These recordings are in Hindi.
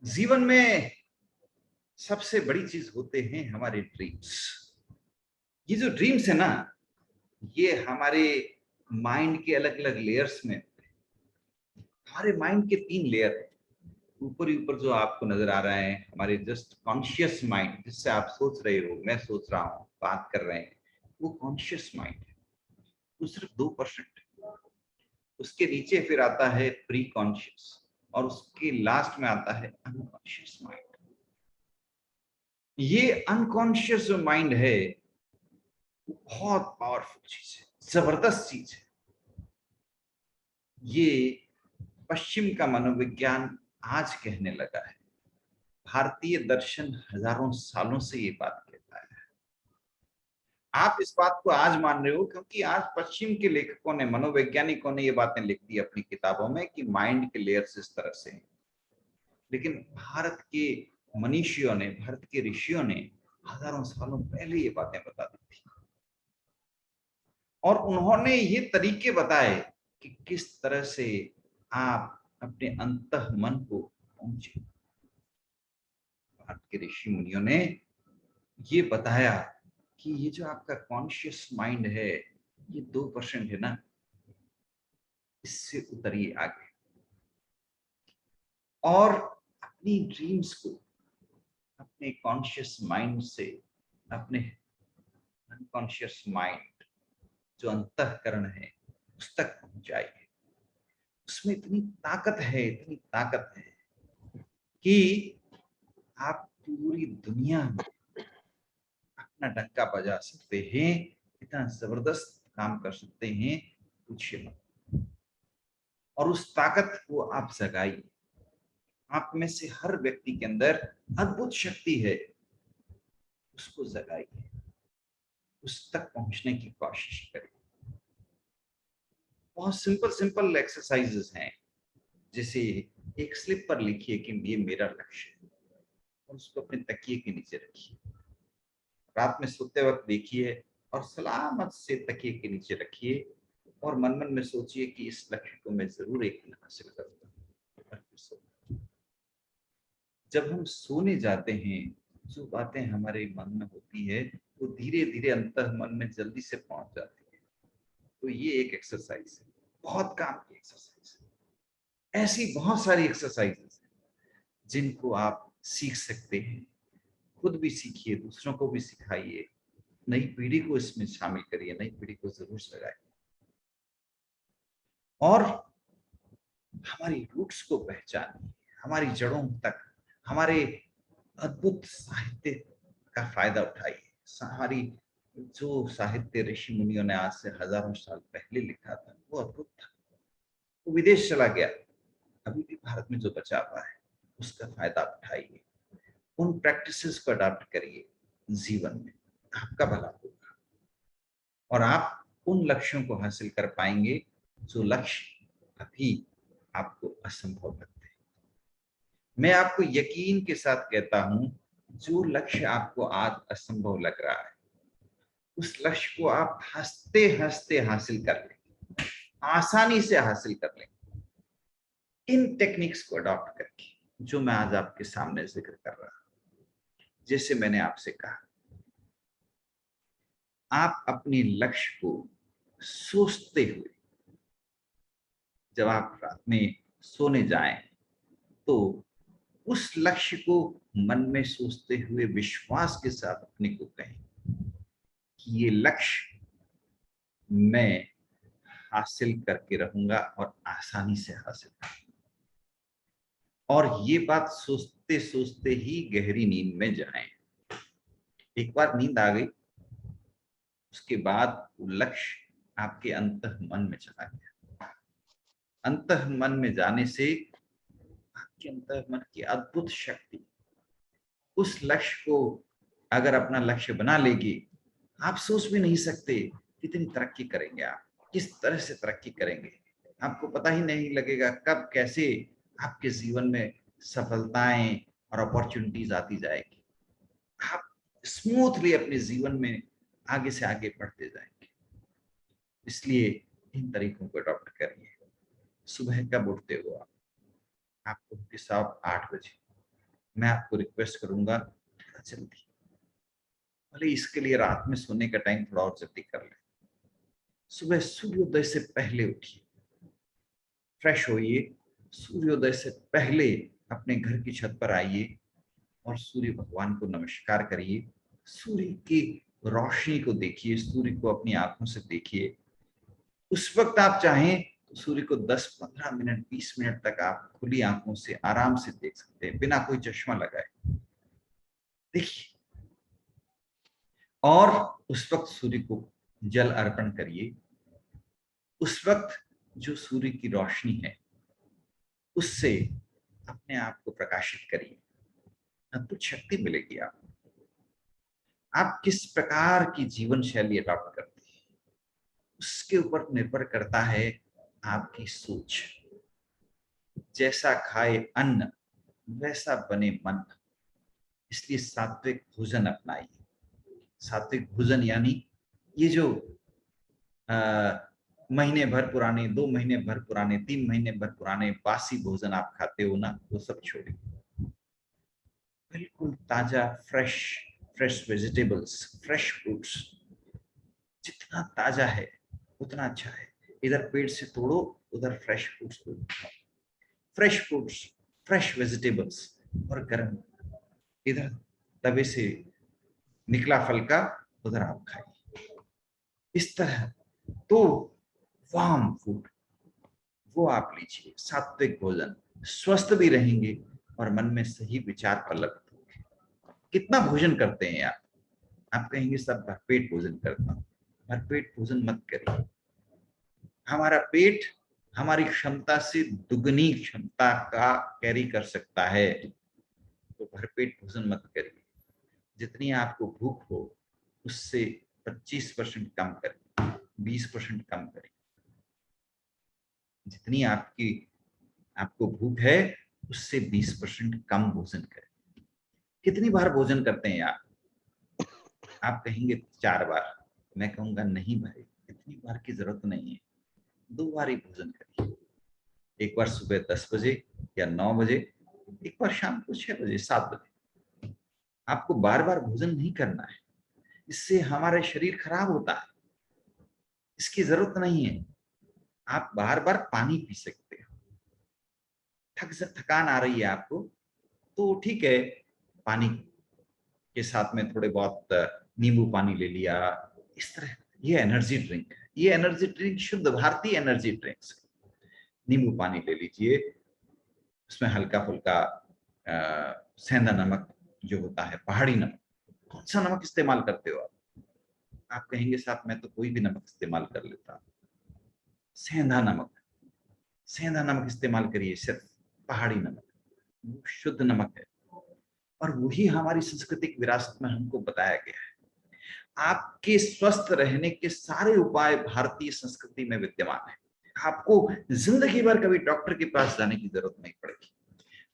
जीवन में सबसे बड़ी चीज होते हैं हमारे ड्रीम्स। ये जो ड्रीम्स है ना, ये हमारे माइंड के अलग अलग लेयर्स में होते हैं। हमारे माइंड के 3 लेयर हैं। ऊपर ही ऊपर जो आपको नजर आ रहा है हमारे जस्ट कॉन्शियस माइंड, जिससे आप सोच रहे हो, मैं सोच रहा हूँ, बात कर रहे हैं, वो कॉन्शियस माइंड है। वो सिर्फ 2% है। उसके नीचे फिर आता है प्री कॉन्शियस, और उसके लास्ट में आता है अनकॉन्शियस माइंड। ये अनकॉन्शियस जो माइंड है वो बहुत पावरफुल चीज है, जबरदस्त चीज है। ये पश्चिम का मनोविज्ञान आज कहने लगा है। भारतीय दर्शन हजारों सालों से ये बात कहता है। आप इस बात को आज मान रहे हो क्योंकि आज पश्चिम के लेखकों ने, मनोवैज्ञानिकों ने ये बातें लिख दी अपनी किताबों में कि माइंड के लेयर्स इस तरह से हैं। लेकिन भारत के मनीषियों ने, भारत के ऋषियों ने हजारों सालों पहले ये बातें बता दी थी, और उन्होंने ये तरीके बताए कि किस तरह से आप अपने अंतः मन को पहुंचे। भारत के ऋषि मुनियों ने ये बताया कि ये जो आपका कॉन्शियस माइंड है, ये 2% है ना, इससे उतरिए आगे और अपनी ड्रीम्स को अपने कॉन्शियस माइंड से अपने अनकॉन्शियस माइंड, जो अंतःकरण है, उस तक पहुंचाइए। उसमें इतनी ताकत है, इतनी ताकत है कि आप पूरी दुनिया में अपना डंका बजा सकते हैं। इतना जबरदस्त काम कर सकते हैं, पूछिए मत। और उस ताकत को आप जगाइए। आप में से हर व्यक्ति के अंदर अद्भुत शक्ति है, उसको जगाइए, उस तक पहुंचने की कोशिश करिए। बहुत सिंपल सिंपल एक्सरसाइजेस हैं। जैसे एक स्लिप पर लिखिए कि ये मेरा लक्ष्य है, और उसको अपने तकिए के नीचे रखिए। रात में सोते वक्त देखिए और सलामत से तकिए के नीचे रखिए, और मन मन में सोचिए कि इस लक्ष्य को मैं जरूर एक दिन हासिल करूंगा। जब हम सोने जाते हैं, जो बातें हमारे मन में होती है वो धीरे धीरे अंतः मन में जल्दी से पहुंच जाती है। तो ये एक एक्सरसाइज है, बहुत काम की एक्सरसाइज है। ऐसी बहुत सारी एक्सरसाइजेस हैं जिनको आप सीख सकते हैं। खुद भी सीखिए, दूसरों को भी सिखाइए, नई पीढ़ी को इसमें शामिल करिए, नई पीढ़ी को जरूर लगाइए। और हमारी रूट्स को पहचानिए, हमारी जड़ों तक, हमारे अद्भुत साहित्य का फायदा उठाइए। हमारी जो साहित्य ऋषि मुनियों ने आज से हजारों साल पहले लिखा था वो अद्भुत था। वो विदेश चला गया, अभी भी भारत में जो बचा हुआ है उसका फायदा उठाइए। उन प्रैक्टिसेस को अडॉप्ट करिए जीवन में, आपका भला होगा और आप उन लक्ष्यों को हासिल कर पाएंगे जो लक्ष्य अभी आपको असंभव लगते हैं। मैं आपको यकीन के साथ कहता हूं, जो लक्ष्य आपको आज असंभव लग रहा है उस लक्ष्य को आप हंसते हंसते हासिल कर लेंगे, आसानी से हासिल कर लेंगे, इन टेक्निक्स को अडॉप्ट करके जो मैं आज आपके सामने जिक्र कर रहा हूं। जैसे मैंने आपसे कहा, आप अपने लक्ष्य को सोचते हुए, जब आप रात में सोने जाएं तो उस लक्ष्य को मन में सोचते हुए विश्वास के साथ अपने को कहें कि ये लक्ष्य मैं हासिल करके रहूंगा और आसानी से हासिल करूंगा। और ये बात सोचते सोचते ही गहरी नींद में जाएं। एक बार नींद आ गई, उसके बाद वो लक्ष्य आपके अंतः मन में चला गया। अंतः मन में जाने से आपके अंतः मन की अद्भुत शक्ति उस लक्ष्य को अगर अपना लक्ष्य बना लेगी, आप सोच भी नहीं सकते कितनी तरक्की करेंगे, आप किस तरह से तरक्की करेंगे। आपको पता ही नहीं लगेगा कब कैसे आपके जीवन में सफलताएं और अपॉर्चुनिटीज आती जाएगी। आप स्मूथली अपने जीवन में आगे से आगे बढ़ते जाएंगे। इसलिए इन तरीकों को अडॉप्ट करिए। सुबह कब उठते हो आपको उठते 8:30 बजे। मैं आपको रिक्वेस्ट करूंगा थोड़ा जल्दी, भले इसके लिए रात में सोने का टाइम थोड़ा और जल्दी कर लें। सुबह सूर्योदय से पहले उठिए, फ्रेश होइए, सूर्योदय से पहले अपने घर की छत पर आइए और सूर्य भगवान को नमस्कार करिए। सूर्य की रोशनी को देखिए, सूर्य को अपनी आंखों से देखिए। उस वक्त आप चाहें तो सूर्य को 10-15 मिनट 20 मिनट तक आप खुली आंखों से आराम से देख सकते हैं, बिना कोई चश्मा लगाए। देखिए, और उस वक्त सूर्य को जल अर्पण करिए। उस वक्त जो सूर्य की रोशनी है उससे अपने आप को प्रकाशित करिए, अद्भुत शक्ति मिलेगी आपको। आप किस प्रकार की जीवन शैली अडॉप्ट करते हैं उसके ऊपर निर्भर करता है आपकी सोच। जैसा खाए अन्न वैसा बने मन, इसलिए सात्विक भोजन अपनाइए। सात्विक भोजन यानी ये जो महीने भर पुराने, 2 महीने भर पुराने, 3 महीने भर पुराने बासी भोजन आप खाते हो ना, वो सब छोड़िए। बिल्कुल ताजा फ्रेश वेजिटेबल्स, फ्रेश फ्रूट्स, जितना ताजा है उतना अच्छा है। इधर पेड़ से तोड़ो, उधर फ्रेश फ्रूट्स तोड़ो। फ्रेश फ्रूट्स, फ्रेश वेजिटेबल्स और गर्म, इधर तवे से निकला फल का, उधर आप खाइए। इस तरह तो वार्म फूड वो आप लीजिए। सात्विक भोजन, स्वस्थ भी रहेंगे और मन में सही विचार पलक होंगे। कितना भोजन करते हैं आप कहेंगे सब भरपेट भोजन करता हूं। भरपेट भोजन मत करिए। हमारा पेट हमारी क्षमता से दुगनी क्षमता का कैरी कर सकता है, तो भरपेट भोजन मत करिए। जितनी आपको भूख हो उससे 25% कम करिए, 20% कम करिए। जितनी आपको भूख है उससे 20% कम भोजन करें। कितनी बार भोजन करते हैं आप कहेंगे 4 बार। मैं कहूंगा नहीं भाई, इतनी बार की जरूरत नहीं है, 2 बार ही भोजन करिए। एक बार सुबह 10 बजे या 9 बजे, एक बार शाम को 6 बजे 7 बजे। आपको बार बार भोजन नहीं करना है, इससे हमारा शरीर खराब होता है, इसकी जरूरत नहीं है। आप बार बार पानी पी सकते हो। थकान आ रही है आपको तो ठीक है, पानी के साथ में थोड़े बहुत नींबू पानी ले लिया, इस तरह। ये एनर्जी ड्रिंक है, ये एनर्जी ड्रिंक शुद्ध भारतीय एनर्जी ड्रिंक्स। नींबू पानी ले लीजिए, उसमें हल्का फुल्का सेंधा नमक जो होता है, पहाड़ी नमक। कौन सा नमक इस्तेमाल करते हो आप कहेंगे साहब मैं तो कोई भी नमक इस्तेमाल कर लेता हूं। सेंधा नमक इस्तेमाल करिए, सिर्फ पहाड़ी नमक, वो शुद्ध नमक है और वही हमारी सांस्कृतिक विरासत में हमको बताया गया है। आपके स्वस्थ रहने के सारे उपाय भारतीय संस्कृति में विद्यमान है। आपको जिंदगी भर कभी डॉक्टर के पास जाने की जरूरत नहीं पड़ेगी।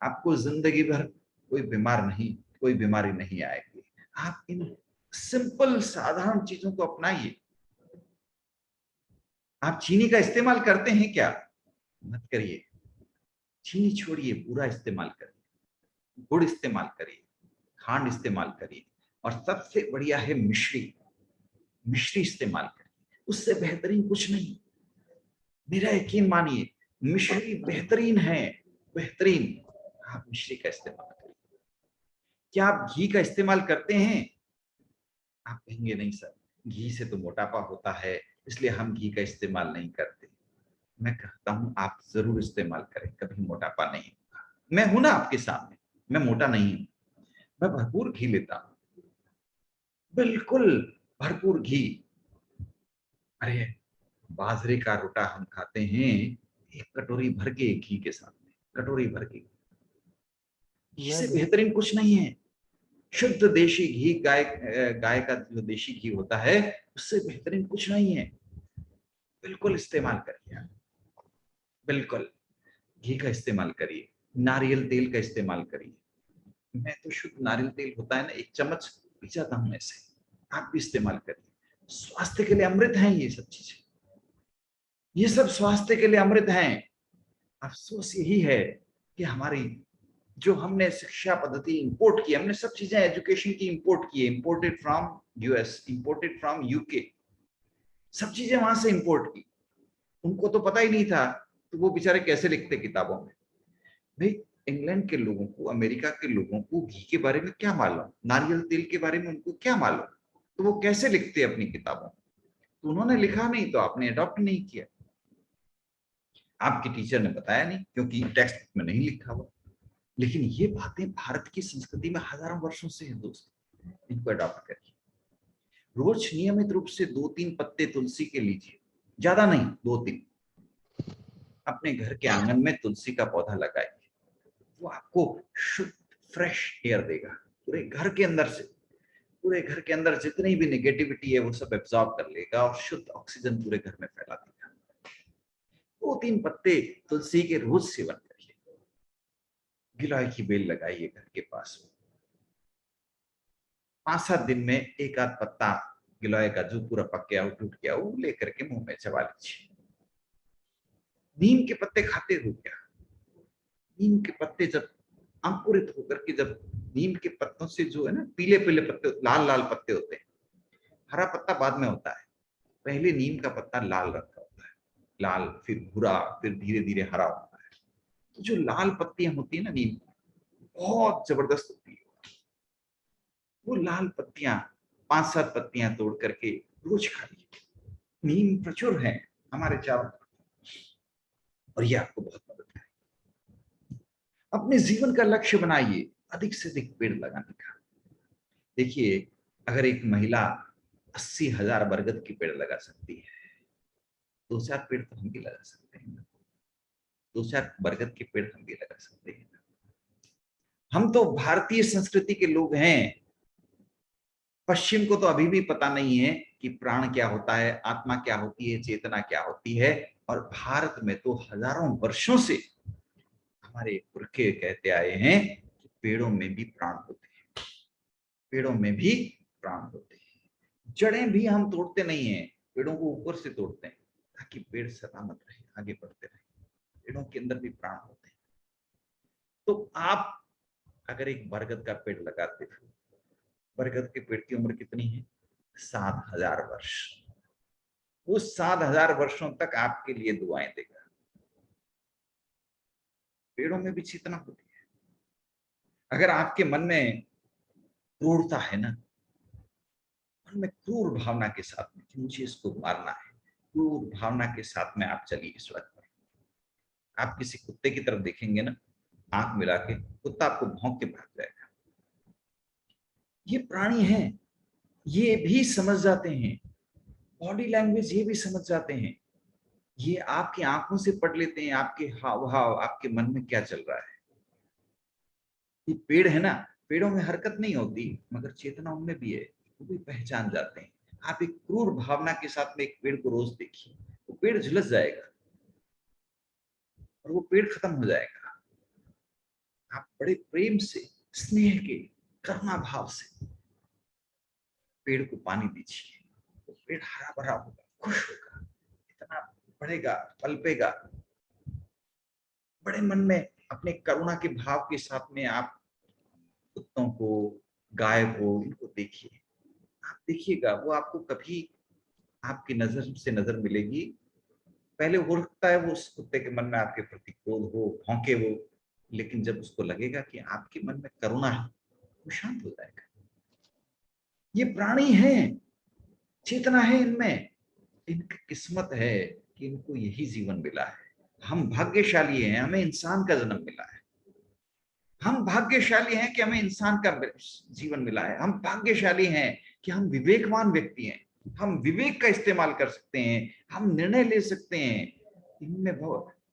आपको जिंदगी भर कोई बीमारी नहीं आएगी। आप इन सिंपल साधारण चीजों को अपनाइए। आप चीनी का इस्तेमाल करते हैं क्या? मत करिए। चीनी छोड़िए, पूरा इस्तेमाल करिए। गुड़ इस्तेमाल करिए, खांड इस्तेमाल करिए और सबसे बढ़िया है मिश्री। मिश्री इस्तेमाल करिए, उससे बेहतरीन कुछ नहीं। मेरा यकीन मानिए, मिश्री बेहतरीन है, बेहतरीन। आप मिश्री का इस्तेमाल करिए। क्या आप घी का इस्तेमाल करते हैं? आप कहेंगे नहीं सर, घी से तो मोटापा होता है, इसलिए हम घी का इस्तेमाल नहीं करते। मैं कहता हूं आप जरूर इस्तेमाल करें, कभी मोटापा नहीं होगा। मैं हूं ना आपके सामने, मैं मोटा नहीं हूं, मैं भरपूर घी लेता हूं, बिल्कुल भरपूर घी। अरे बाजरे का रोटा हम खाते हैं, एक कटोरी भर के घी के साथ में, कटोरी भर के। घी से बेहतरीन कुछ नहीं है। शुद्ध देशी घी, गाय का जो देशी घी होता है, उससे बेहतरीन कुछ नहीं है। बिल्कुल इस्तेमाल करिए आप, बिल्कुल घी का इस्तेमाल करिए। नारियल तेल का इस्तेमाल करिए। मैं तो शुद्ध नारियल तेल होता है ना, 1 चम्मच पी जाता हूं ऐसे। आप भी इस्तेमाल करिए। स्वास्थ्य के लिए अमृत हैं ये सब चीजें, ये सब स्वास्थ्य के लिए अमृत हैं। अफसोस यही है कि हमारी जो हमने शिक्षा पद्धति इंपोर्ट की, हमने सब चीजें एजुकेशन की इंपोर्ट की, imported from US, imported from UK, सब चीजें वहां से इंपोर्ट की। उनको तो पता ही नहीं था, तो वो बेचारे कैसे लिखते किताबों में? भाई, इंग्लैंड के लोगों को, अमेरिका के लोगों को घी के बारे में क्या मालूम, नारियल तेल के बारे में उनको क्या मालूम, तो वो कैसे लिखते अपनी किताबों में? तो उन्होंने लिखा नहीं तो आपने अडॉप्ट नहीं किया, आपके टीचर ने बताया नहीं क्योंकि टेक्स्ट बुक में नहीं लिखा हुआ। लेकिन ये बातें भारत की संस्कृति में हजारों वर्षों से है दोस्त, इनको अडॉप्ट करिए। रोज नियमित रूप से 2-3 पत्ते तुलसी के लीजिए, ज्यादा नहीं, 2-3। अपने घर के आंगन में तुलसी का पौधा लगाइए, वो आपको शुद्ध फ्रेश एयर देगा। पूरे घर के अंदर से, पूरे घर के अंदर जितनी भी नेगेटिविटी है वो सब एब्जॉर्ब कर लेगा और शुद्ध ऑक्सीजन पूरे घर में फैला देगा। 2-3 पत्ते तुलसी के रोज सेवन करिए। गिलोय की बेल लगाइए घर के पास में, 5-7 दिन में एक आध पत्ता गिलोय का जो पूरा पक गया, टूट गया, वो लेकर के मुंह में चबा लीजिए। नीम के पत्ते खाते हो क्या? नीम के पत्ते जब अंकुरित होकर के, जब नीम के पत्तों से जो है ना, पीले पीले पत्ते, लाल लाल पत्ते होते हैं, हरा पत्ता बाद में होता है, पहले नीम का पत्ता लाल रंग का होता है, लाल, फिर भूरा, फिर धीरे धीरे हरा होता है। तो जो लाल पत्तियां होती है ना नीम, बहुत जबरदस्त होती है। वो लाल पत्तियां, 5-7 पत्तियां तोड़ करके रोज खाइए। नीम प्रचुर है हमारे चारों तरफ, और ये आपको बहुत मदद करेगा। अपने जीवन का लक्ष्य बनाइए अधिक से अधिक पेड़ लगाने का। देखिए, अगर एक महिला 80,000 बरगद के पेड़ लगा सकती है, 2-4 पेड़ तो हम भी लगा सकते हैं ना, 2-4 बरगद के पेड़ हम भी लगा सकते हैं ना। हम तो भारतीय संस्कृति के लोग हैं। पश्चिम को तो अभी भी पता नहीं है कि प्राण क्या होता है, आत्मा क्या होती है, चेतना क्या होती है। और भारत में तो हजारों वर्षों से हमारे पुरखे कहते आए हैं कि पेड़ों में भी प्राण होते हैं, पेड़ों में भी प्राण होते हैं। जड़ें भी हम तोड़ते नहीं है, पेड़ों को ऊपर से तोड़ते हैं ताकि पेड़ सलामत रहे, आगे बढ़ते रहे। पेड़ों के अंदर भी प्राण होते हैं। तो आप अगर एक बरगद का पेड़ लगाते हो, बरगद के पेड़ की उम्र कितनी है? 7,000 वर्ष। उस 7,000 वर्षों तक आपके लिए दुआएं देगा। पेड़ों में भी चेतना होती है। अगर आपके मन में क्रूरता है ना, मन में क्रूर भावना के साथ में कि मुझे इसको मारना है, क्रूर भावना के साथ में आप चलिए सड़क पर। आप किसी कुत्ते की तरफ देखेंगे ना, आंख मिला के, कुत्ता आपको भौंक के भाग जाएगा। ये प्राणी हैं, ये भी समझ जाते हैं, बॉडी लैंग्वेज ये भी समझ जाते हैं। ये आपकी आंखों से पढ़ लेते हैं आपके हाव भाव, आपके मन में क्या चल रहा है। ये पेड़ है ना, पेड़ों में हरकत नहीं होती मगर चेतना उनमें भी है, वो भी पहचान जाते हैं। आप एक क्रूर भावना के साथ में एक पेड़ को रोज देखिए, वो पेड़ झुलस जाएगा और वो पेड़ खत्म हो जाएगा। आप बड़े प्रेम से, स्नेह के, करुणा भाव से पेड़ को पानी दीजिए, तो पेड़ हरा भरा होगा, खुश होगा, इतना बढ़ेगा, पलपेगा। बड़े मन में अपने करुणा के भाव के साथ में आप कुत्तों को, गाय को, इनको देखिए। आप देखिएगा वो आपको कभी, आपकी नजर से नजर मिलेगी, पहले हो सकता है वो उस कुत्ते के मन में आपके प्रति क्रोध हो, भौंके वो, लेकिन जब उसको लगेगा कि आपके मन में करुणा है, वो शांत हो जाएगा। ये प्राणी हैं, चेतना है इनमें, इनकी किस्मत है कि इनको यही जीवन मिला है। हम भाग्यशाली हैं, हमें इंसान का जन्म मिला है। हम भाग्यशाली हैं कि हमें इंसान का जीवन मिला है। हम भाग्यशाली हैं कि हम विवेकवान व्यक्ति हैं, हम विवेक का इस्तेमाल कर सकते हैं, हम निर्णय ले सकते हैं। इनमें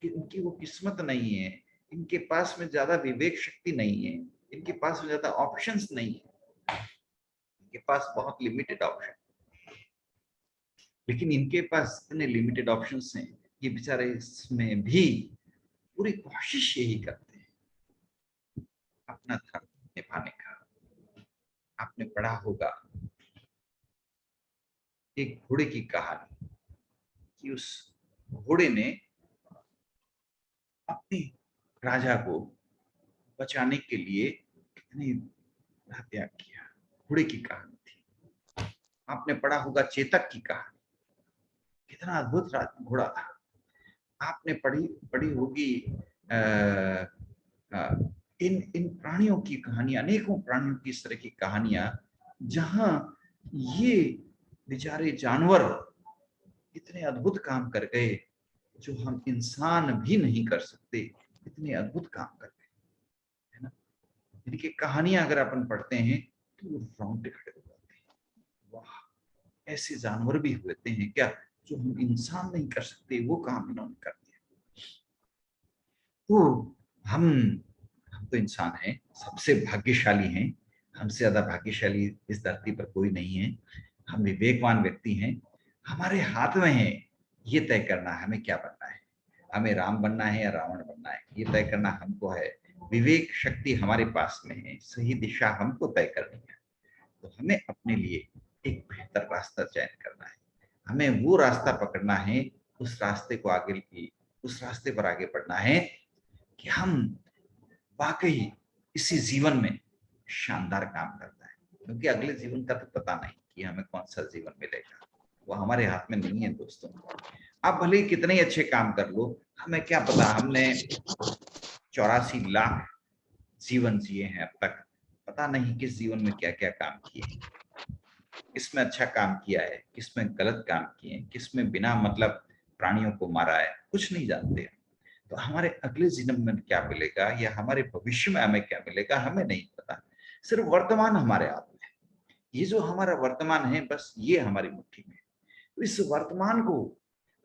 इनकी वो किस्मत नहीं है, इनके पास में ज्यादा विवेक शक्ति नहीं है, इनके पास में ज्यादा ऑप्शंस नहीं है, इनके पास बहुत लिमिटेड ऑप्शन। लेकिन इनके पास इतने लिमिटेड ऑप्शंस हैं, ये बेचारे इसमें भी पूरी कोशिश यही करते हैं अपना धर्म निभाने का। आपने पढ़ा होगा एक घोड़े की कहानी कि उस घोड़े ने अपने राजा को बचाने के लिए कितनी हत्या किया। घोड़े की कहानी थी, आपने पढ़ा होगा चेतक की कहानी, कितना अद्भुत घोड़ा था। आपने पढ़ी पढ़ी होगी इन इन प्राणियों की कहानियां, अनेकों प्राणियों की इस तरह की कहानियां, जहां ये बेचारे जानवर इतने अद्भुत काम कर गए जो हम इंसान भी नहीं कर सकते, इतने अद्भुत काम कर गए, है ना। इनकी कहानियां अगर अपन पढ़ते हैं तो रोंगटे खड़े हो जाते हैं। वाह, ऐसे जानवर भी होते हैं क्या जो हम इंसान नहीं कर सकते, वो काम इन्होंने कर दिया। तो हम तो इंसान हैं, सबसे भाग्यशाली हैं, हमसे ज्यादा भाग्यशाली इस धरती पर कोई नहीं है। हम विवेकवान व्यक्ति हैं, हमारे हाथ में है ये तय करना हमें क्या बनना है, हमें राम बनना है या रावण बनना है, ये तय करना हमको है। विवेक शक्ति हमारे पास में है, सही दिशा हमको तय करनी है। तो हमें अपने लिए एक बेहतर रास्ता चयन करना है, हमें वो रास्ता पकड़ना है, उस रास्ते को उस रास्ते पर आगे बढ़ना है कि हम वाकई इसी जीवन में शानदार काम करता है। क्योंकि अगले जीवन का तो पता नहीं कि हमें कौन सा जीवन मिलेगा, वो हमारे हाथ में नहीं है दोस्तों। आप भले ही कितने ही अच्छे काम कर लो, हमें क्या पता, हमने 84 लाख जीवन जिए हैं अब तक, पता नहीं किस जीवन में क्या क्या काम किए, किसमें अच्छा काम किया है, किसमें गलत काम किए हैं, किसमें बिना मतलब प्राणियों को मारा है, कुछ नहीं जानते। तो हमारे अगले जन्म में क्या मिलेगा या हमारे भविष्य में हमें क्या मिलेगा हमें नहीं पता। सिर्फ वर्तमान हमारे हाथ में है, ये जो हमारा वर्तमान है बस ये हमारी मुट्ठी में है। तो इस वर्तमान को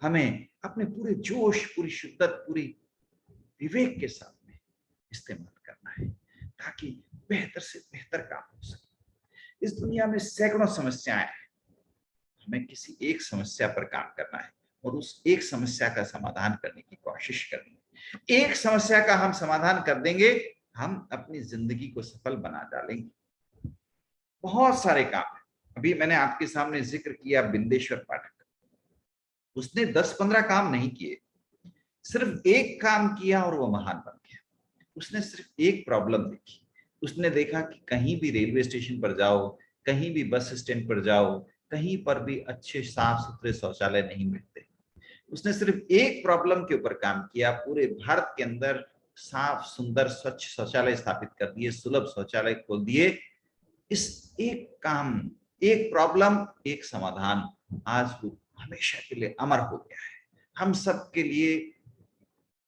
हमें अपने पूरे जोश, पूरी शिद्दत, पूरी विवेक के साथ में इस्तेमाल करना है ताकि बेहतर से बेहतर काम हो सके। इस दुनिया में सैकड़ों समस्याएं हैं, हमें किसी एक समस्या पर काम करना है और उस एक समस्या का समाधान करने की कोशिश करनी है। एक समस्या का हम समाधान कर देंगे, हम अपनी जिंदगी को सफल बना डालेंगे। बहुत सारे काम है, अभी मैंने आपके सामने जिक्र किया बिंदेश्वर पाठक, उसने 10-15 काम नहीं किए, सिर्फ एक काम किया और वो महान बन गया। उसने सिर्फ एक प्रॉब्लम देखी, उसने देखा कि कहीं भी रेलवे स्टेशन पर जाओ, कहीं भी बस स्टैंड पर जाओ, कहीं पर भी अच्छे साफ सुथरे शौचालय नहीं मिलते। उसने सिर्फ एक प्रॉब्लम के ऊपर काम किया, पूरे भारत के अंदर साफ सुंदर स्वच्छ शौचालय स्थापित कर दिए, सुलभ शौचालय खोल दिए। इस एक काम, एक प्रॉब्लम, एक समाधान आज वो हमेशा के लिए अमर हो गया है, हम सब के लिए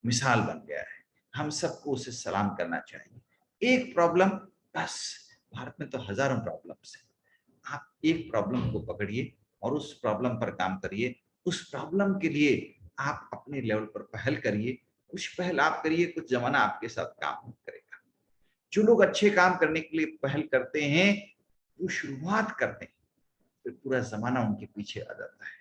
मिसाल बन गया है, हम सबको उसे सलाम करना चाहिए। एक प्रॉब्लम बस, भारत में तो हजारों प्रॉब्लम्स हैं, आप एक प्रॉब्लम को पकड़िए और उस प्रॉब्लम पर काम करिए। उस प्रॉब्लम के लिए आप अपने लेवल पर पहल करिए, कुछ पहल आप करिए, कुछ जमाना आपके साथ काम करेगा। जो लोग अच्छे काम करने के लिए पहल करते हैं, वो शुरुआत करते हैं, फिर पूरा जमाना उनके पीछे आ जाता है।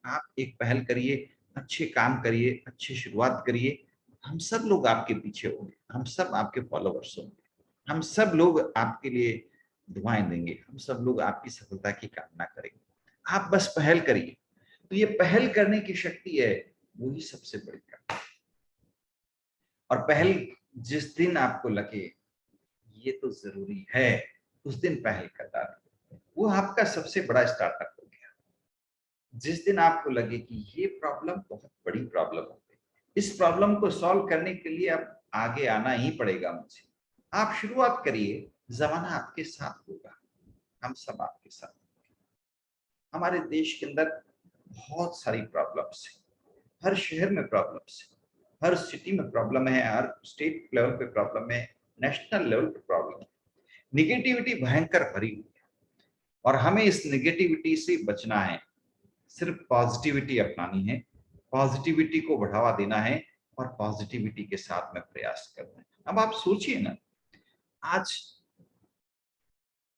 आप एक पहल करिए, अच्छे काम करिए, अच्छी शुरुआत करिए, हम सब लोग आपके पीछे होंगे, हम सब आपके फॉलोवर्स होंगे, हम सब लोग आपके लिए दुआएं देंगे, हम सब लोग आपकी सफलता की कामना करेंगे। आप बस पहल करिए। तो ये पहल करने की शक्ति है, वही सबसे बड़ी ताकत है। और पहल जिस दिन आपको लगे ये तो जरूरी है, उस दिन पहल कर डालिए, वो आपका सबसे बड़ा स्टार्टअप हो गया। जिस दिन आपको लगे कि ये प्रॉब्लम बहुत बड़ी प्रॉब्लम हो गई, इस प्रॉब्लम को सॉल्व करने के लिए अब आगे आना ही पड़ेगा मुझे, आप शुरुआत करिए, जमाना आपके साथ होगा, हम सब आपके साथ होंगे। हमारे देश के अंदर बहुत सारी प्रॉब्लम्स है, हर शहर में प्रॉब्लम्स है, हर सिटी में प्रॉब्लम है, हर स्टेट लेवल पे प्रॉब्लम है, नेशनल लेवल पे प्रॉब्लम है। निगेटिविटी भयंकर भरी हुई है और हमें इस निगेटिविटी से बचना है, सिर्फ पॉजिटिविटी अपनानी है, पॉजिटिविटी को बढ़ावा देना है और पॉजिटिविटी के साथ में प्रयास करना है। अब आप सोचिए ना, आज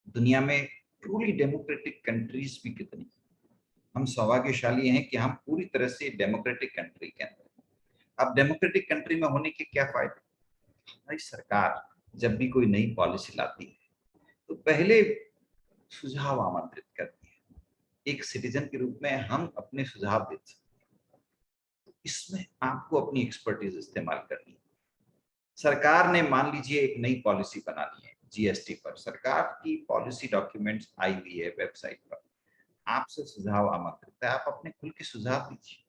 दुनिया में ट्रूली डेमोक्रेटिक कंट्रीज भी कितनी, हम सौभाग्यशाली हैं कि हम पूरी तरह से डेमोक्रेटिक कंट्री के अंदर हैं। अब डेमोक्रेटिक कंट्री में होने के क्या फायदे, हमारी सरकार जब भी कोई नई पॉलिसी लाती है तो पहले सुझाव आमंत्रित करती है, एक सिटीजन के रूप में हम अपने सुझाव दे सकते हैं। इसमें आपको अपनी एक्सपर्टीज इस्तेमाल करनी है, सरकार ने मान लीजिए एक नई पॉलिसी बनानी है जीएसटी पर, सरकार की पॉलिसी डॉक्यूमेंट्स आई हुई है वेबसाइट पर, आपसे सुझाव आमंत्रित है, आप अपने खुल के सुझाव दीजिए।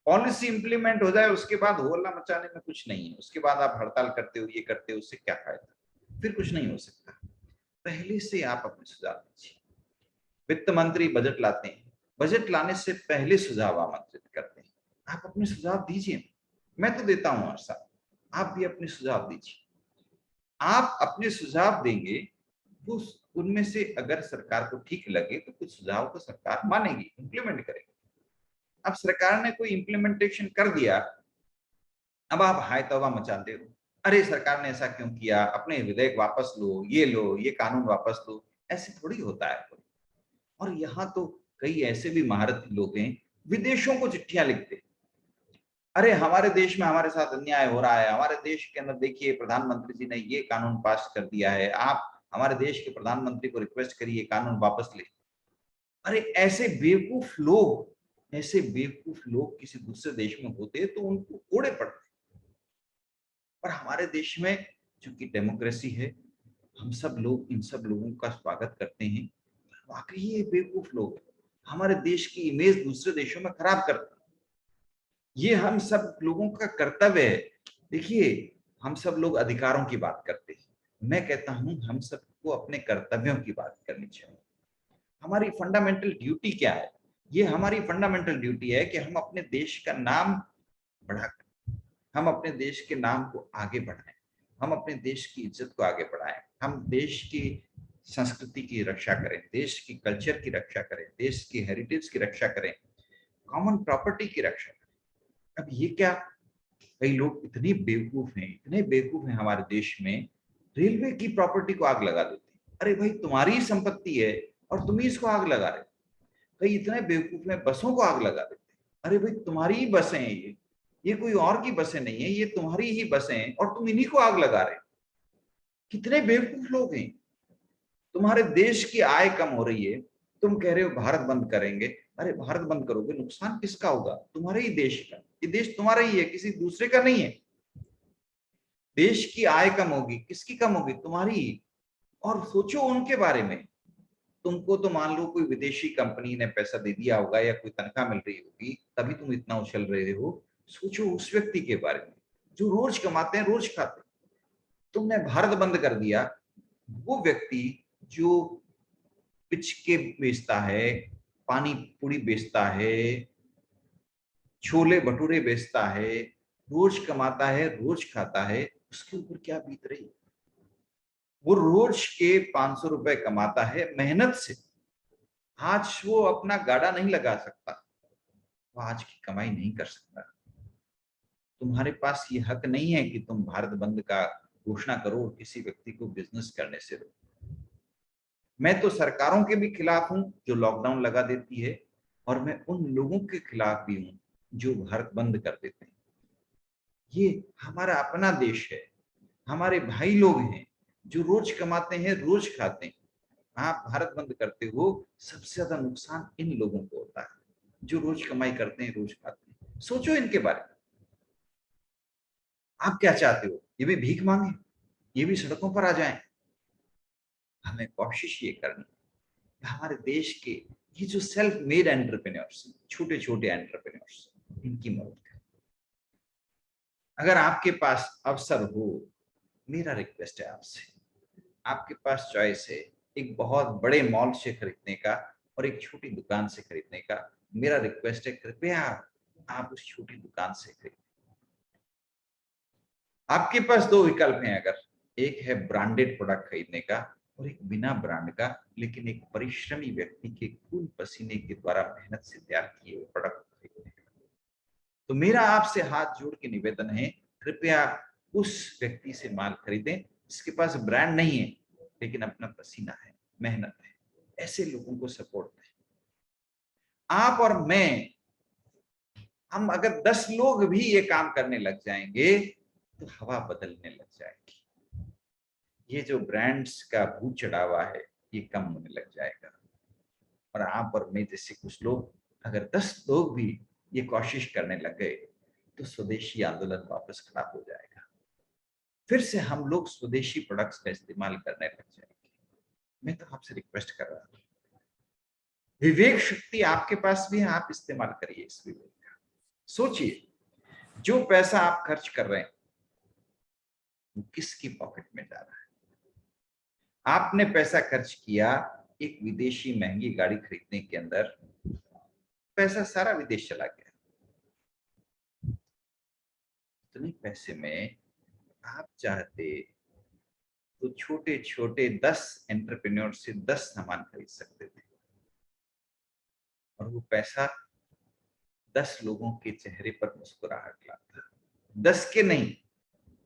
पॉलिसी इंप्लीमेंट हो जाए उसके बाद होला मचाने में कुछ नहीं है, उसके बाद आप हड़ताल करते हो, ये करते हो, उससे क्या फायदा, फिर कुछ नहीं हो सकता। पहले से आप अपने सुझाव दीजिए। वित्त मंत्री बजट लाते हैं, बजट लाने से पहले सुझाव आमंत्रित करते हैं, आप अपने सुझाव दीजिए। मैं तो देता हूं हर साल, आप भी अपने सुझाव दीजिए। आप अपने सुझाव देंगे, वो उनमें से अगर सरकार को ठीक लगे तो कुछ सुझाव को सरकार मानेगी, इंप्लीमेंट करेगी। अब सरकार ने कोई इंप्लीमेंटेशन कर दिया, अब आप हाय तौबा मचाते हो, अरे सरकार ने ऐसा क्यों किया, अपने विधेयक वापस लो, ये कानून वापस लो। ऐसे थोड़ी होता है। और यहाँ तो कई ऐसे भी महारथी लोग हैं, विदेशों को चिट्ठियां लिखते, अरे हमारे देश में हमारे साथ अन्याय हो रहा है, हमारे देश के अंदर देखिए प्रधानमंत्री जी ने ये कानून पास कर दिया है, आप हमारे देश के प्रधानमंत्री को रिक्वेस्ट करिए कानून वापस ले। अरे ऐसे बेवकूफ लोग किसी दूसरे देश में होते तो उनको कोड़े पड़ते। पर हमारे देश में चूंकि डेमोक्रेसी है, हम सब लोग इन सब लोगों का स्वागत करते हैं। वाकई ये बेवकूफ लोग हमारे देश की इमेज दूसरे देशों में खराब करते हैं। ये हम सब लोगों का कर्तव्य है। देखिए, हम सब लोग अधिकारों की बात करते हैं, मैं कहता हूं हम सबको अपने कर्तव्यों की बात करनी चाहिए। हमारी फंडामेंटल ड्यूटी क्या है? ये हमारी फंडामेंटल ड्यूटी है कि हम अपने देश का नाम बढ़ाकर, हम अपने देश के नाम को आगे बढ़ाएं, हम अपने देश की इज्जत को आगे बढ़ाएं, हम देश की संस्कृति की रक्षा करें, देश की कल्चर की रक्षा करें, देश की हेरिटेज की रक्षा करें, कॉमन प्रॉपर्टी की रक्षा करें। अब ये क्या, कई लोग इतने बेवकूफ हैं हमारे देश में, रेलवे की प्रॉपर्टी को आग लगा देते हैं। अरे भाई तुम्हारी ही संपत्ति है और तुम ही इसको आग लगा रहे हो। कई इतने बेवकूफ हैं, बसों को आग लगा देते हैं। अरे भाई तुम्हारी ही बसें हैं ये कोई और की बसें नहीं है, ये तुम्हारी ही बसें हैं और तुम इन्हीं को आग लगा रहे हो। कितने बेवकूफ लोग हैं। तुम्हारे देश की आय कम हो रही है, तुम कह रहे हो भारत बंद करेंगे। अरे भारत बंद करोगे, नुकसान किसका होगा? तुम्हारे ही देश का। ये देश तुम्हारा ही है, किसी दूसरे का नहीं है। देश की आय कम होगी, किसकी कम होगी? तुम्हारी ही। और सोचो उनके बारे में। तुमको तो मान लो कोई विदेशी कंपनी ने पैसा दे दिया होगा या कोई तनख्वाह मिल रही होगी, तभी तुम इतना उछल रहे हो। सोचो उस व्यक्ति के बारे में जो रोज कमाते हैं, रोज खाते हैं। तुमने भारत बंद कर दिया, वो व्यक्ति जो पिचके बेचता है, पानी पूरी बेचता है, छोले भटूरे बेचता है, रोज कमाता है, रोज खाता है, उसके ऊपर क्या बीत रही? वो रोज के 500 रुपए कमाता है मेहनत से। आज वो अपना गाड़ा नहीं लगा सकता, वो आज की कमाई नहीं कर सकता। तुम्हारे पास ये हक नहीं है कि तुम भारत बंद का घोषणा करो और किसी व्यक्ति को बिजनेस करने से रोको। मैं तो सरकारों के भी खिलाफ हूं जो लॉकडाउन लगा देती है, और मैं उन लोगों के खिलाफ भी हूं जो भारत बंद कर देते हैं। ये हमारा अपना देश है, हमारे भाई लोग हैं जो रोज कमाते हैं, रोज खाते हैं। आप भारत बंद करते हो, सबसे ज्यादा नुकसान इन लोगों को होता है जो रोज कमाई करते हैं, रोज खाते हैं। सोचो इनके बारे में। आप क्या चाहते हो? ये भी भीख मांगे, ये भी सड़कों पर आ जाएं? हमें कोशिश ये करनी है हमारे देश के ये जो सेल्फ मेड एंटरप्रेन्योर्स, छोटे छोटे एंटरप्रेन्योर्स, इनकी मदद करें। अगर आपके पास अवसर हो, मेरा रिक्वेस्ट है आपसे, आपके पास चॉइस है एक बहुत बड़े मॉल से खरीदने का और एक छोटी दुकान से खरीदने का। मेरा रिक्वेस्ट है कृपया आप उस छोटी दुकान से खरीदें। आपके पास दो विकल्प हैं, अगर एक है ब्रांडेड प्रोडक्ट खरीदने का और एक बिना ब्रांड का लेकिन एक परिश्रमी व्यक्ति के खून पसीने के द्वारा मेहनत से तैयार किए हुए प्रोडक्ट खरीदने का। तो मेरा आपसे हाथ जोड़ के निवेदन है, कृपया उस व्यक्ति से माल खरीदें जिसके पास ब्रांड नहीं है लेकिन अपना पसीना है, मेहनत है। ऐसे लोगों को सपोर्ट दें। आप और मैं, हम अगर 10 लोग भी ये काम करने लग जाएंगे तो हवा बदलने लग जाएगी। ये जो ब्रांड्स का भूत चढ़ावा है ये कम होने लग जाएगा। और आप और मैं जैसे कुछ लोग, अगर 10 लोग भी ये कोशिश करने लग गए तो स्वदेशी आंदोलन वापस खड़ा हो जाएगा। फिर से हम लोग स्वदेशी प्रोडक्ट्स का इस्तेमाल करने लग जाएंगे। मैं तो आपसे रिक्वेस्ट कर रहा हूं, विवेक शक्ति आपके पास भी है, आप इस्तेमाल करिए इस विवेक का। सोचिए, जो पैसा आप खर्च कर रहे हैं वो किसकी पॉकेट में जा रहा है? आपने पैसा खर्च किया एक विदेशी महंगी गाड़ी खरीदने के अंदर, पैसा सारा विदेश चला गया। इतने पैसे में आप चाहते तो छोटे छोटे 10 एंटरप्रेन्योर से 10 सामान खरीद सकते थे, और वो पैसा 10 लोगों के चेहरे पर मुस्कुराहट लाता। 10 के नहीं,